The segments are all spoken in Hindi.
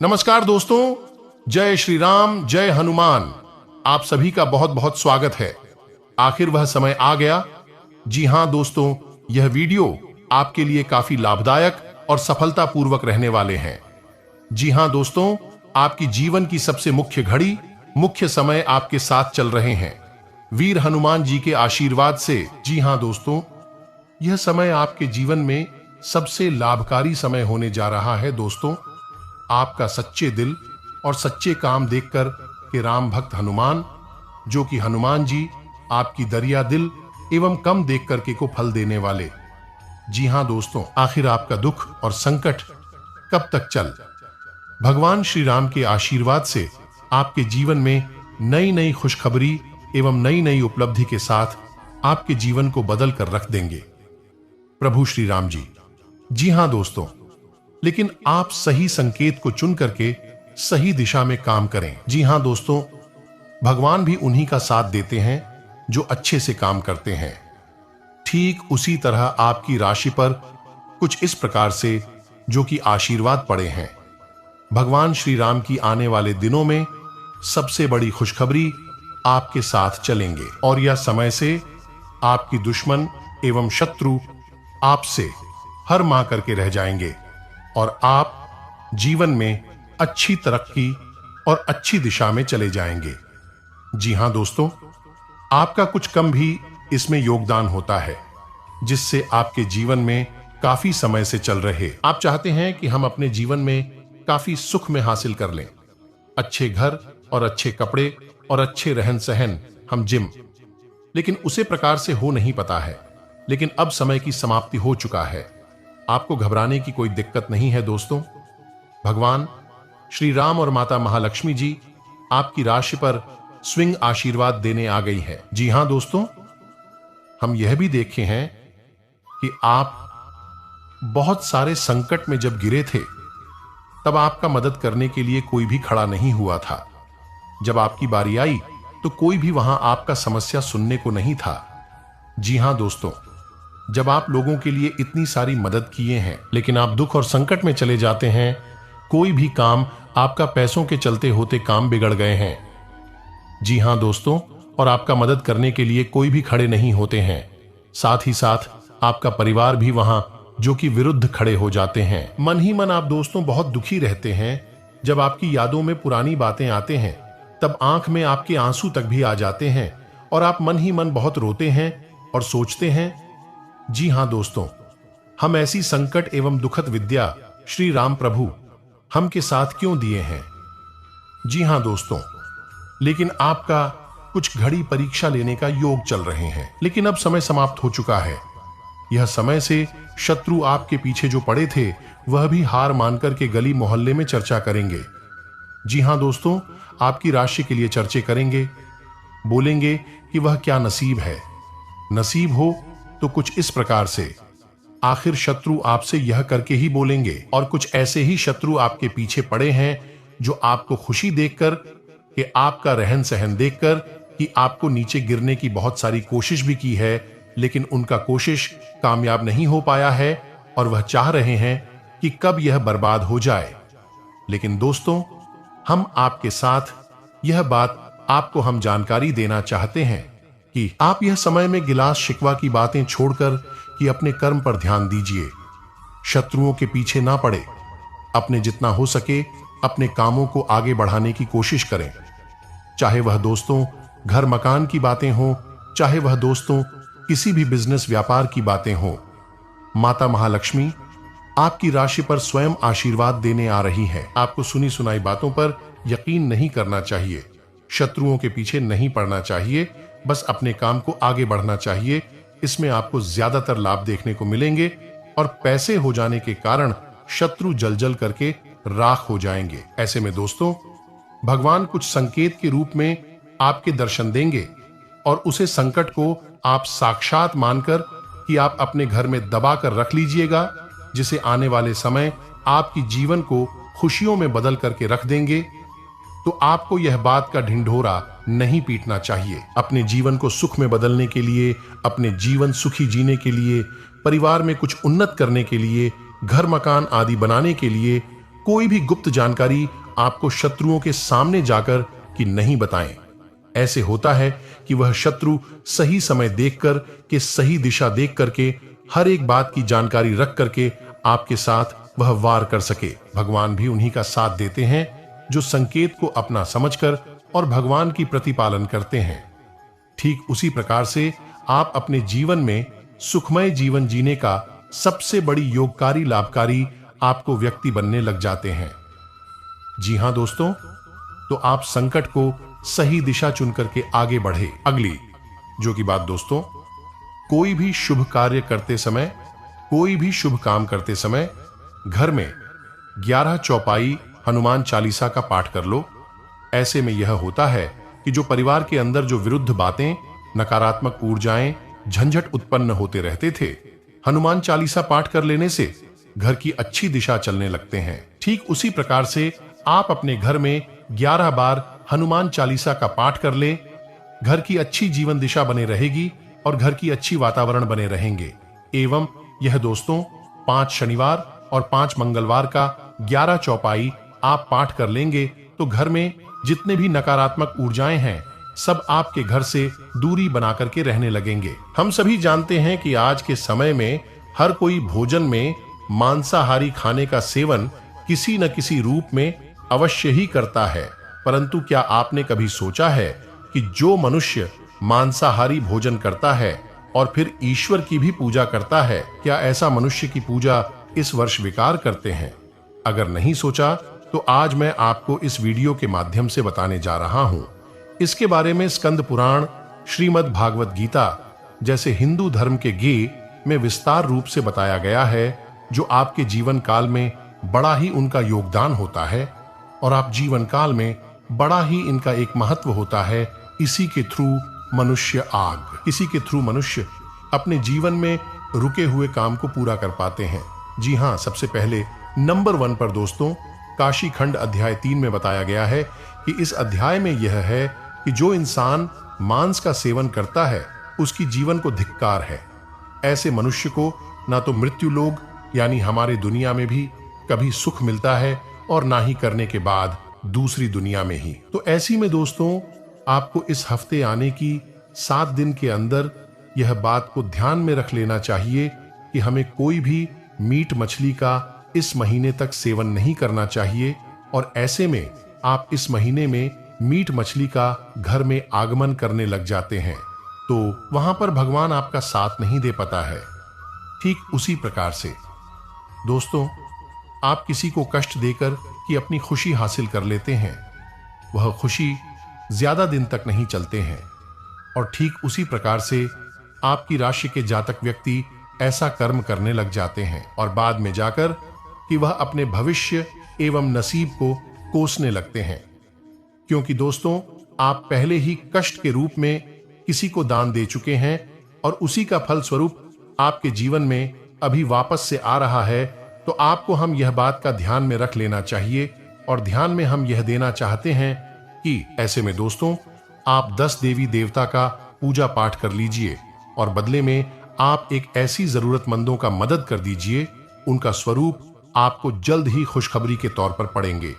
नमस्कार दोस्तों, जय श्री राम, जय हनुमान। आप सभी का बहुत बहुत स्वागत है। आखिर वह समय आ गया। जी हां दोस्तों, यह वीडियो आपके लिए काफी लाभदायक और सफलतापूर्वक रहने वाले हैं। जी हां दोस्तों, आपकी जीवन की सबसे मुख्य घड़ी, मुख्य समय आपके साथ चल रहे हैं वीर हनुमान जी के आशीर्वाद से। जी हां दोस्तों, यह समय आपके जीवन में सबसे लाभकारी समय होने जा रहा है। दोस्तों, आपका सच्चे दिल और सच्चे काम देखकर के राम भक्त हनुमान, जो कि हनुमान जी आपकी दरिया दिल एवं कम देख करके को फल देने वाले। जी हां दोस्तों, आखिर आपका दुख और संकट कब तक चल? भगवान श्री राम के आशीर्वाद से आपके जीवन में नई नई खुशखबरी एवं नई नई उपलब्धि के साथ आपके जीवन को बदल कर रख देंगे प्रभु श्री राम जी। जी हां दोस्तों, लेकिन आप सही संकेत को चुन करके सही दिशा में काम करें। जी हां दोस्तों, भगवान भी उन्हीं का साथ देते हैं जो अच्छे से काम करते हैं। ठीक उसी तरह आपकी राशि पर कुछ इस प्रकार से जो कि आशीर्वाद पड़े हैं। भगवान श्री राम की आने वाले दिनों में सबसे बड़ी खुशखबरी आपके साथ चलेंगे और यह समय से आपकी दुश्मन एवं शत्रु आपसे हर मां करके रह जाएंगे और आप जीवन में अच्छी तरक्की और अच्छी दिशा में चले जाएंगे। जी हां दोस्तों, आपका कुछ कम भी इसमें योगदान होता है, जिससे आपके जीवन में काफी समय से चल रहे आप चाहते हैं कि हम अपने जीवन में काफी सुख में हासिल कर लें, अच्छे घर और अच्छे कपड़े और अच्छे रहन सहन, हम जिम, लेकिन उसे प्रकार से हो नहीं पता है। लेकिन अब समय की समाप्ति हो चुका है। आपको घबराने की कोई दिक्कत नहीं है दोस्तों। भगवान श्री राम और माता महालक्ष्मी जी आपकी राशि पर स्विंग आशीर्वाद देने आ गई है। जी हां दोस्तों, हम यह भी देखे हैं कि आप बहुत सारे संकट में जब गिरे थे, तब आपका मदद करने के लिए कोई भी खड़ा नहीं हुआ था। जब आपकी बारी आई तो कोई भी वहां आपका समस्या सुनने को नहीं था। जी हां दोस्तों, जब आप लोगों के लिए इतनी सारी मदद किए हैं, लेकिन आप दुख और संकट में चले जाते हैं, कोई भी काम आपका पैसों के चलते होते काम बिगड़ गए हैं। जी हां दोस्तों, और आपका मदद करने के लिए कोई भी खड़े नहीं होते हैं। साथ ही साथ आपका परिवार भी वहां जो कि विरुद्ध खड़े हो जाते हैं। मन ही मन आप दोस्तों बहुत दुखी रहते हैं। जब आपकी यादों में पुरानी बातें आते हैं, तब आंख में आपके आंसू तक भी आ जाते हैं और आप मन ही मन बहुत रोते हैं और सोचते हैं। जी हां दोस्तों, हम ऐसी संकट एवं दुखद विद्या श्री राम प्रभु हम के साथ क्यों दिए हैं? जी हां दोस्तों, लेकिन आपका कुछ घड़ी परीक्षा लेने का योग चल रहे हैं, लेकिन अब समय समाप्त हो चुका है। यह समय से शत्रु आपके पीछे जो पड़े थे, वह भी हार मानकर के गली मोहल्ले में चर्चा करेंगे। जी हां दोस्तों, आपकी राशि के लिए चर्चे करेंगे, बोलेंगे कि वह क्या नसीब है। नसीब हो तो कुछ इस प्रकार से, आखिर शत्रु आपसे यह करके ही बोलेंगे। और कुछ ऐसे ही शत्रु आपके पीछे पड़े हैं जो आपको खुशी देखकर कि आपका रहन सहन देखकर कि आपको नीचे गिरने की बहुत सारी कोशिश भी की है, लेकिन उनका कोशिश कामयाब नहीं हो पाया है और वह चाह रहे हैं कि कब यह बर्बाद हो जाए। लेकिन दोस्तों, हम आपके साथ यह बात आपको हम जानकारी देना चाहते हैं कि आप यह समय में गिलास शिकवा की बातें छोड़कर कि अपने कर्म पर ध्यान दीजिए। शत्रुओं के पीछे ना पड़े। अपने जितना हो सके अपने कामों को आगे बढ़ाने की कोशिश करें। चाहे वह दोस्तों घर मकान की बातें हो, चाहे वह दोस्तों किसी भी बिजनेस व्यापार की बातें हो, माता महालक्ष्मी आपकी राशि पर स्वयं आशीर्वाद देने आ रही है। आपको सुनी सुनाई बातों पर यकीन नहीं करना चाहिए, शत्रुओं के पीछे नहीं पड़ना चाहिए, बस अपने काम को आगे बढ़ना चाहिए। इसमें आपको ज्यादातर लाभ देखने को मिलेंगे और पैसे हो जाने के कारण शत्रु जल जल करके राख हो जाएंगे। ऐसे में दोस्तों, भगवान कुछ संकेत के रूप में आपके दर्शन देंगे और उसे संकट को आप साक्षात मानकर कि आप अपने घर में दबा कर रख लीजिएगा, जिसे आने वाले समय आपकी जीवन को खुशियों में बदल करके रख देंगे। तो आपको यह बात का ढिंढोरा नहीं पीटना चाहिए। अपने जीवन को सुख में बदलने के लिए, अपने जीवन सुखी जीने के लिए, परिवार में कुछ उन्नत करने के लिए, घर मकान आदि बनाने के लिए कोई भी गुप्त जानकारी आपको शत्रुओं के सामने जाकर कि नहीं बताएं। ऐसे होता है कि वह शत्रु सही समय देखकर के सही दिशा देख करके हर एक बात की जानकारी रख करके आपके साथ वह वार कर सके। भगवान भी उन्हीं का साथ देते हैं जो संकेत को अपना समझकर और भगवान की प्रतिपालन करते हैं। ठीक उसी प्रकार से आप अपने जीवन में सुखमय जीवन जीने का सबसे बड़ी योगकारी लाभकारी आपको व्यक्ति बनने लग जाते हैं। जी हां दोस्तों, तो आप संकट को सही दिशा चुन करके आगे बढ़े। अगली जो की बात दोस्तों, कोई भी शुभ कार्य करते समय, कोई भी शुभ काम करते समय घर में 11 चौपाई हनुमान चालीसा का पाठ कर लो। ऐसे में यह होता है कि जो परिवार के अंदर जो विरुद्ध बातें, नकारात्मक ऊर्जाएं, झंझट उत्पन्न होते रहते थे, हनुमान चालीसा पाठ कर लेने से घर की अच्छी दिशा चलने लगते हैं। ठीक उसी प्रकार से आप अपने घर में 11 बार हनुमान चालीसा का पाठ कर ले, घर की अच्छी जीवन दिशा बने रहेगी और घर की अच्छी वातावरण बने रहेंगे। एवं यह दोस्तों 5 शनिवार और 5 मंगलवार का 11 चौपाई आप पाठ कर लेंगे तो घर में जितने भी नकारात्मक ऊर्जाएं हैं सब आपके घर से दूरी बना करके रहने लगेंगे। हम सभी जानते हैं कि आज के समय में हर कोई भोजन में मांसाहारी खाने का सेवन किसी न किसी रूप में अवश्य ही करता है, परंतु क्या आपने कभी सोचा है कि जो मनुष्य मांसाहारी भोजन करता है और फिर ईश्वर की भी पूजा करता है, क्या ऐसा मनुष्य की पूजा इस वर्ष विकार करते हैं? अगर नहीं सोचा तो आज मैं आपको इस वीडियो के माध्यम से बताने जा रहा हूं। इसके बारे में स्कंद पुराण, श्रीमद् भागवत गीता जैसे हिंदू धर्म के गे में विस्तार रूप से बताया गया है, जो आपके जीवन काल में बड़ा ही उनका योगदान होता है और आप जीवन काल में बड़ा ही इनका एक महत्व होता है। इसी के थ्रू मनुष्य इसी के थ्रू मनुष्य अपने जीवन में रुके हुए काम को पूरा कर पाते हैं। जी हां, सबसे पहले नंबर 1 पर दोस्तों काशी खंड अध्याय 3 में बताया गया है कि इस अध्याय में यह है कि जो इंसान मांस का सेवन करता है उसकी जीवन को धिक्कार है। ऐसे मनुष्य को ना तो मृत्यु लोक यानी हमारे दुनिया में भी कभी सुख मिलता है और ना ही करने के बाद दूसरी दुनिया में ही। तो ऐसी में दोस्तों आपको इस हफ्ते आने की 7 दिन के अंदर यह बात को ध्यान में रख लेना चाहिए कि हमें कोई भी मीट मछली का इस महीने तक सेवन नहीं करना चाहिए। और ऐसे में आप इस महीने में मीट मछली का घर में आगमन करने लग जाते हैं तो वहां पर भगवान आपका साथ नहीं दे पाता है। ठीक उसी प्रकार से दोस्तों आप किसी को कष्ट देकर कि अपनी खुशी हासिल कर लेते हैं, वह खुशी ज्यादा दिन तक नहीं चलते हैं। और ठीक उसी प्रकार से आपकी राशि के जातक व्यक्ति ऐसा कर्म करने लग जाते हैं और बाद में जाकर कि वह अपने भविष्य एवं नसीब को कोसने लगते हैं, क्योंकि दोस्तों आप पहले ही कष्ट के रूप में किसी को दान दे चुके हैं और उसी का फल स्वरूप आपके जीवन में अभी वापस से आ रहा है। तो आपको हम यह बात का ध्यान में रख लेना चाहिए और ध्यान में हम यह देना चाहते हैं कि ऐसे में दोस्तों आप 10 देवी देवता का पूजा पाठ कर लीजिए और बदले में आप एक ऐसी जरूरतमंदों का मदद कर दीजिए, उनका स्वरूप आपको जल्द ही खुशखबरी के तौर पर पड़ेंगे।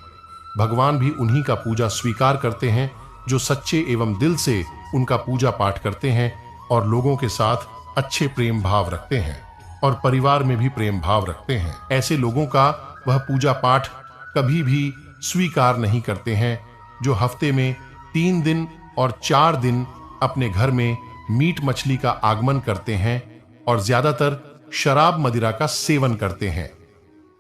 भगवान भी उन्हीं का पूजा स्वीकार करते हैं जो सच्चे एवं दिल से उनका पूजा पाठ करते हैं और लोगों के साथ अच्छे प्रेम भाव रखते हैं और परिवार में भी प्रेम भाव रखते हैं। ऐसे लोगों का वह पूजा पाठ कभी भी स्वीकार नहीं करते हैं जो हफ्ते में 3 दिन और 4 दिन अपने घर में मीट मछली का आगमन करते हैं और ज्यादातर शराब मदिरा का सेवन करते हैं।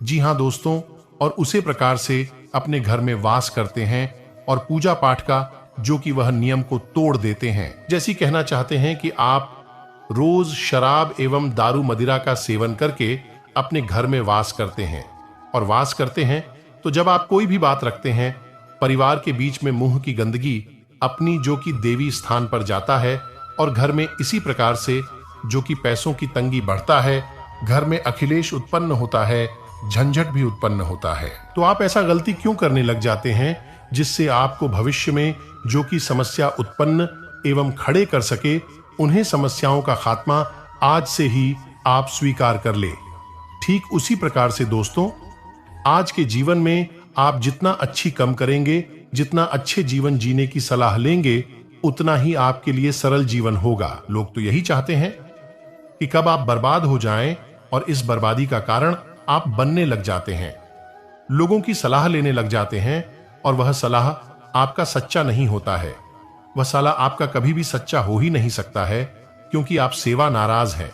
जी हां दोस्तों, और उसी प्रकार से अपने घर में वास करते हैं और पूजा पाठ का जो कि वह नियम को तोड़ देते हैं। जैसी कहना चाहते हैं कि आप रोज शराब एवं दारू मदिरा का सेवन करके अपने घर में वास करते हैं और वास करते हैं तो जब आप कोई भी बात रखते हैं परिवार के बीच में मुंह की गंदगी अपनी जो कि देवी स्थान पर जाता है और घर में इसी प्रकार से जो कि पैसों की तंगी बढ़ता है, घर में अखिलेश उत्पन्न होता है, झंझट भी उत्पन्न होता है। तो आप ऐसा गलती क्यों करने लग जाते हैं जिससे आपको भविष्य में जो कि समस्या उत्पन्न एवं खड़े कर सके, उन्हें समस्याओं का खात्मा आज से ही आप स्वीकार कर ले। ठीक उसी प्रकार से दोस्तों आज के जीवन में आप जितना अच्छी कम करेंगे, जितना अच्छे जीवन जीने की सलाह लेंगे, उतना ही आपके लिए सरल जीवन होगा। लोग तो यही चाहते हैं कि कब आप बर्बाद हो जाएं और इस बर्बादी का कारण आप बनने लग जाते हैं, लोगों की सलाह लेने लग जाते हैं और वह सलाह आपका सच्चा नहीं होता है। वह सलाह आपका कभी भी सच्चा हो ही नहीं सकता है, क्योंकि आप सेवा नाराज हैं।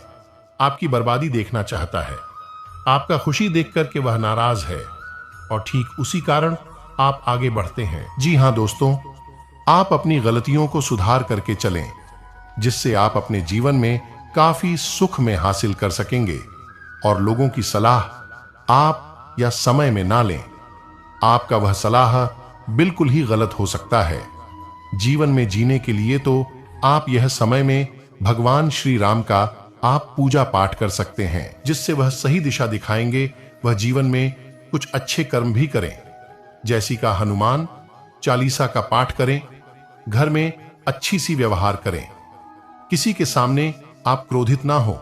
आपकी बर्बादी देखना चाहता है, आपका खुशी देख करके वह नाराज है और ठीक उसी कारण आप आगे बढ़ते हैं। जी हां दोस्तों, आप अपनी गलतियों को सुधार करके चलें, जिससे आप अपने जीवन में काफी सुख में हासिल कर सकेंगे और लोगों की सलाह आप या समय में ना लें। आपका वह सलाह बिल्कुल ही गलत हो सकता है। जीवन में जीने के लिए तो आप यह समय में भगवान श्री राम का आप पूजा पाठ कर सकते हैं, जिससे वह सही दिशा दिखाएंगे। वह जीवन में कुछ अच्छे कर्म भी करें, जैसी का हनुमान चालीसा का पाठ करें, घर में अच्छी सी व्यवहार करें, किसी के सामने आप क्रोधित ना हो,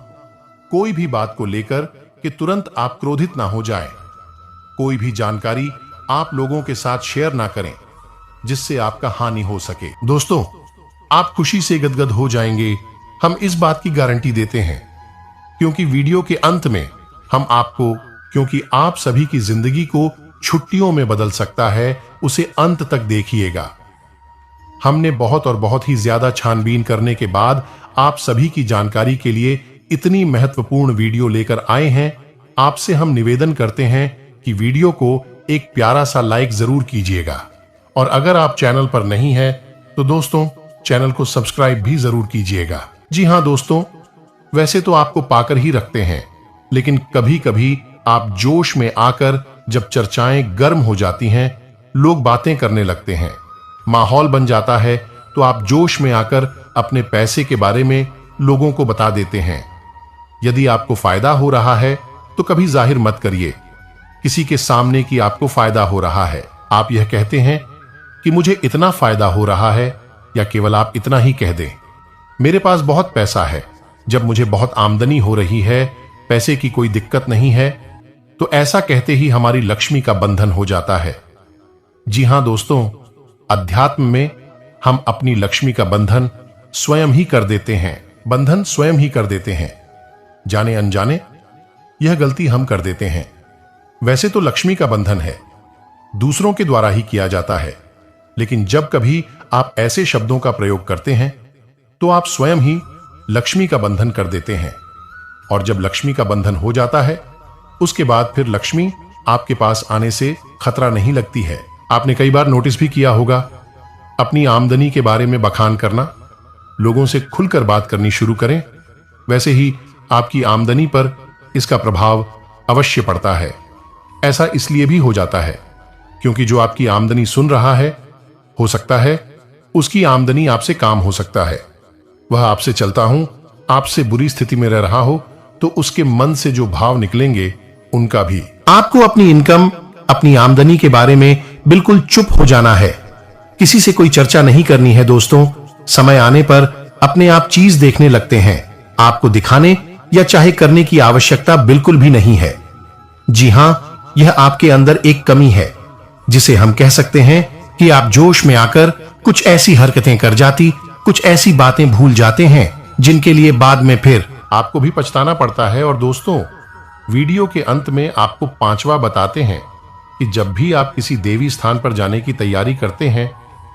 कोई भी बात को लेकर कि तुरंत आप क्रोधित ना हो जाएं, कोई भी जानकारी आप लोगों के साथ शेयर ना करें जिससे आपका हानि हो सके। दोस्तों, आप खुशी से गदगद हो जाएंगे, हम इस बात की गारंटी देते हैं, क्योंकि वीडियो के अंत में हम आपको, क्योंकि आप सभी की जिंदगी को छुट्टियों में बदल सकता है, उसे अंत तक देखिएगा। हमने बहुत और बहुत ही ज्यादा छानबीन करने के बाद आप सभी की जानकारी के लिए इतनी महत्वपूर्ण वीडियो लेकर आए हैं। आपसे हम निवेदन करते हैं कि वीडियो को एक प्यारा सा लाइक जरूर कीजिएगा, और अगर आप चैनल पर नहीं हैं तो दोस्तों चैनल को सब्सक्राइब भी जरूर कीजिएगा। जी हां दोस्तों, वैसे तो आपको पाकर ही रखते हैं, लेकिन कभी कभी आप जोश में आकर जब चर्चाएं गर्म हो जाती हैं, लोग बातें करने लगते हैं, माहौल बन जाता है, तो आप जोश में आकर अपने पैसे के बारे में लोगों को बता देते हैं। यदि आपको फायदा हो रहा है तो कभी जाहिर मत करिए किसी के सामने कि आपको फायदा हो रहा है। आप यह कहते हैं कि मुझे इतना फायदा हो रहा है, या केवल आप इतना ही कह दें, मेरे पास बहुत पैसा है। जब मुझे बहुत आमदनी हो रही है, पैसे की कोई दिक्कत नहीं है, तो ऐसा कहते ही हमारी लक्ष्मी का बंधन हो जाता है। जी हां दोस्तों, अध्यात्म में हम अपनी लक्ष्मी का बंधन स्वयं ही कर देते हैं, बंधन स्वयं ही कर देते हैं। जाने अनजाने यह गलती हम कर देते हैं। वैसे तो लक्ष्मी का बंधन है, दूसरों के द्वारा ही किया जाता है, लेकिन जब कभी आप ऐसे शब्दों का प्रयोग करते हैं तो आप स्वयं ही लक्ष्मी का बंधन कर देते हैं। और जब लक्ष्मी का बंधन हो जाता है, उसके बाद फिर लक्ष्मी आपके पास आने से खतरा नहीं लगती है। आपने कई बार नोटिस भी किया होगा, अपनी आमदनी के बारे में बखान करना, लोगों से खुलकर बात करनी शुरू करें, वैसे ही आपकी आमदनी पर इसका प्रभाव अवश्य पड़ता है। ऐसा इसलिए भी हो जाता है क्योंकि जो आपकी आमदनी सुन रहा है, हो सकता है उसकी आमदनी आपसे काम हो सकता है। वह आपसे चलता हूं, आपसे बुरी स्थिति में रह रहा हो, तो उसके मन से जो भाव निकलेंगे उनका भी। आपको अपनी इनकम, अपनी आमदनी के बारे में बिल्कुल चुप हो जाना है, किसी से कोई चर्चा नहीं करनी है। दोस्तों, समय आने पर अपने आप चीज देखने लगते हैं, आपको दिखाने या चाहे करने की आवश्यकता बिल्कुल भी नहीं है। जी हां, यह आपके अंदर एक कमी है, जिसे हम कह सकते हैं कि आप जोश में आकर कुछ ऐसी हरकतें कर जाती, कुछ ऐसी बातें भूल जाते हैं जिनके लिए बाद में फिर आपको भी पछताना पड़ता है। और दोस्तों, वीडियो के अंत में आपको पांचवा बताते हैं कि जब भी आप किसी देवी स्थान पर जाने की तैयारी करते हैं,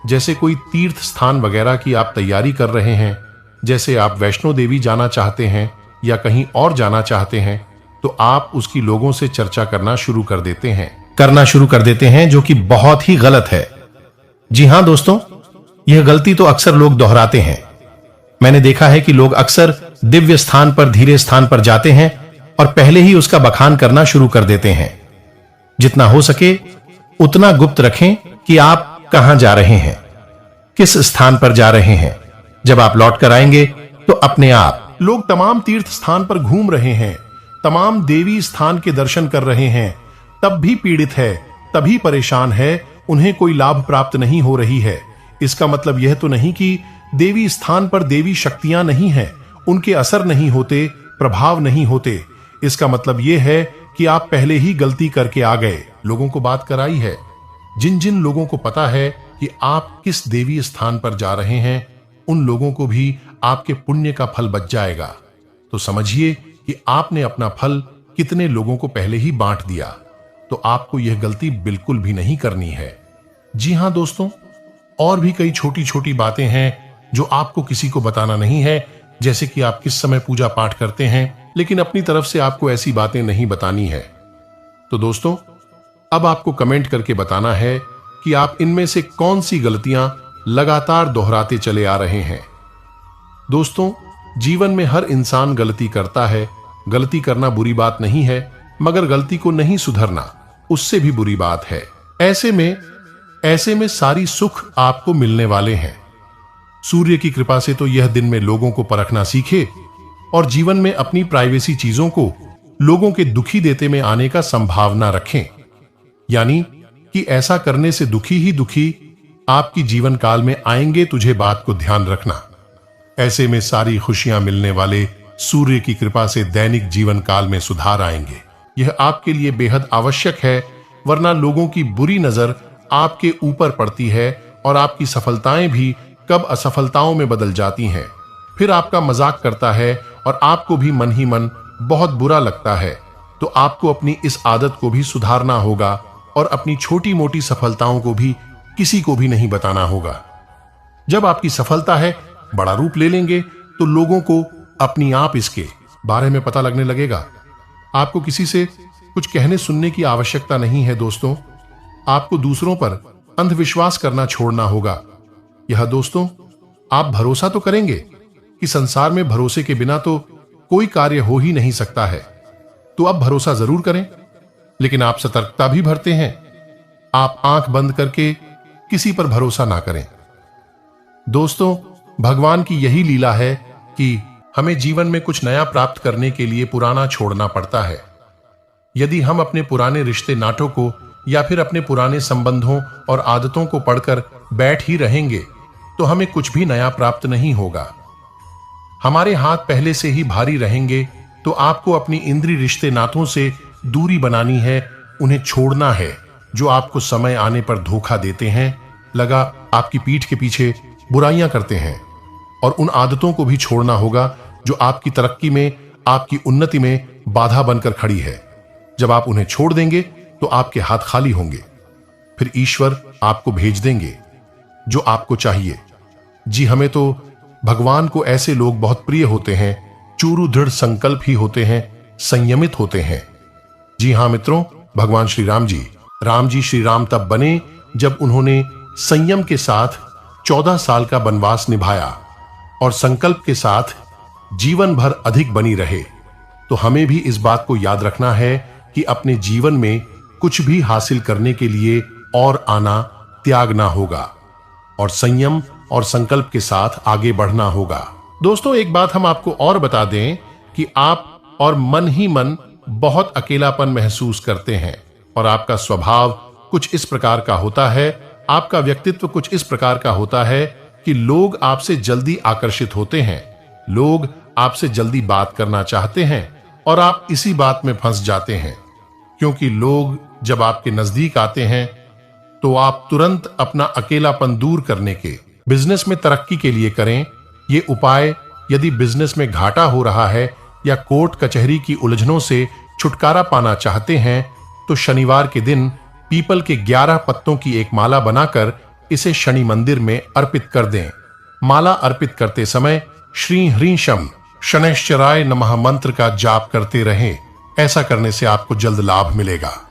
जैसे कोई तीर्थ स्थान वगैरह की आप तैयारी कर रहे हैं, जैसे आप वैष्णो देवी जाना चाहते हैं या कहीं और जाना चाहते हैं, तो आप उसकी लोगों से चर्चा करना शुरू कर देते हैं, जो कि बहुत ही गलत है। जी हां दोस्तों, यह गलती तो अक्सर लोग दोहराते हैं। मैंने देखा है कि लोग अक्सर दिव्य स्थान पर, धीरे स्थान पर जाते हैं और पहले ही उसका बखान करना शुरू कर देते हैं। जितना हो सके उतना गुप्त रखें कि आप कहां जा रहे हैं, किस स्थान पर जा रहे हैं। जब आप लौट कर आएंगे तो अपने आप लोग तमाम तीर्थ स्थान पर घूम रहे हैं, तमाम देवी स्थान के दर्शन कर रहे हैं, तब भी पीड़ित है, तभी परेशान है, उन्हें कोई लाभ प्राप्त नहीं हो रही है। इसका मतलब यह तो नहीं कि देवी स्थान पर देवी शक्तियां नहीं हैं, उनके असर नहीं होते, प्रभाव नहीं होते। इसका मतलब यह है कि आप पहले ही गलती करके आ गए, लोगों को बात कराई है। जिन जिन लोगों को पता है कि आप किस देवी स्थान पर जा रहे हैं, उन लोगों को भी आपके पुण्य का फल बच जाएगा। तो समझिए कि आपने अपना फल कितने लोगों को पहले ही बांट दिया। तो आपको यह गलती बिल्कुल भी नहीं करनी है। जी हां दोस्तों, और भी कई छोटी छोटी बातें हैं जो आपको किसी को बताना नहीं है, जैसे कि आप किस समय पूजा पाठ करते हैं, लेकिन अपनी तरफ से आपको ऐसी बातें नहीं बतानी है। तो दोस्तों, अब आपको कमेंट करके बताना है कि आप इनमें से कौन सी गलतियां लगातार दोहराते चले आ रहे हैं। दोस्तों, जीवन में हर इंसान गलती करता है। गलती करना बुरी बात नहीं है, मगर गलती को नहीं सुधरना उससे भी बुरी बात है। ऐसे में सारी सुख आपको मिलने वाले हैं। सूर्य की कृपा से तो यह दिन में लोगों को परखना सीखे और जीवन में अपनी प्राइवेसी चीजों को लोगों के दुखी देते में आने का संभावना रखें। यानी कि ऐसा करने से दुखी ही दुखी आपकी जीवन काल में आएंगे, तुझे बात को ध्यान रखना। ऐसे में सारी खुशियां मिलने वाले सूर्य की कृपा से दैनिक जीवन काल में सुधार आएंगे। यह आपके लिए बेहद आवश्यक है, वरना लोगों की बुरी नजर आपके ऊपर पड़ती है और आपकी सफलताएं भी कब असफलताओं में बदल जाती हैं। फिर आपका मजाक करता है और आपको भी मन ही मन बहुत बुरा लगता है। तो आपको अपनी इस आदत को भी सुधारना होगा और अपनी छोटी मोटी सफलताओं को भी किसी को भी नहीं बताना होगा। जब आपकी सफलता है बड़ा रूप ले लेंगे तो लोगों को अपनी आप इसके बारे में पता लगने लगेगा। आपको किसी से कुछ कहने सुनने की आवश्यकता नहीं है दोस्तों। आपको दूसरों पर अंधविश्वास करना छोड़ना होगा। यह दोस्तों, आप भरोसा तो करेंगे कि संसार में भरोसे के बिना तो कोई कार्य हो ही नहीं सकता है। तो अब भरोसा जरूर करें, लेकिन आप सतर्कता भी बरतें हैं। आप आंख बंद करके किसी पर भरोसा ना करें। दोस्तों, भगवान की यही लीला है कि हमें जीवन में कुछ नया प्राप्त करने के लिए पुराना छोड़ना पड़ता है। यदि हम अपने पुराने रिश्ते नाटों को या फिर अपने पुराने संबंधों और आदतों को पढ़कर बैठ ही रहेंगे तो हमें कुछ भी नया प्राप्त नहीं होगा। हमारे हाथ पहले से ही भारी रहेंगे। तो आपको अपनी इंद्रिय रिश्ते नातों से दूरी बनानी है, उन्हें छोड़ना है जो आपको समय आने पर धोखा देते हैं, लगा आपकी पीठ के पीछे बुराइयां करते हैं। और उन आदतों को भी छोड़ना होगा जो आपकी तरक्की में, आपकी उन्नति में बाधा बनकर खड़ी है। जब आप उन्हें छोड़ देंगे तो आपके हाथ खाली होंगे। फिर ईश्वर आपको भेज देंगे जो आपको चाहिए। जी, हमें तो भगवान को ऐसे लोग बहुत प्रिय होते हैं, चूरू दृढ़ संकल्प ही होते हैं, संयमित होते हैं। जी हां मित्रों, भगवान श्री राम जी श्री राम तब बने जब उन्होंने संयम के साथ 14 साल का वनवास निभाया और संकल्प के साथ जीवन भर अधिक बनी रहे। तो हमें भी इस बात को याद रखना है कि अपने जीवन में कुछ भी हासिल करने के लिए और आना त्यागना होगा और संयम और संकल्प के साथ आगे बढ़ना होगा। दोस्तों, एक बात हम आपको और बता दें कि आप और मन ही मन बहुत अकेलापन महसूस करते हैं और आपका स्वभाव कुछ इस प्रकार का होता है, आपका व्यक्तित्व कुछ इस प्रकार का होता है कि लोग आपसे जल्दी आकर्षित होते हैं, लोग आपसे जल्दी बात करना चाहते हैं और आप इसी बात में फंस जाते हैं। क्योंकि लोग जब आपके नजदीक आते हैं तो आप तुरंत अपना अकेलापन दूर करने के, बिजनेस में तरक्की के लिए करें ये उपाय। यदि बिजनेस में घाटा हो रहा है या कोर्ट कचहरी की उलझनों से छुटकारा पाना चाहते हैं तो शनिवार के दिन पीपल के 11 पत्तों की एक माला बनाकर इसे शनि मंदिर में अर्पित कर दें। माला अर्पित करते समय श्री ह्रीं शम शनैश्चराय नमः मंत्र का जाप करते रहें। ऐसा करने से आपको जल्द लाभ मिलेगा।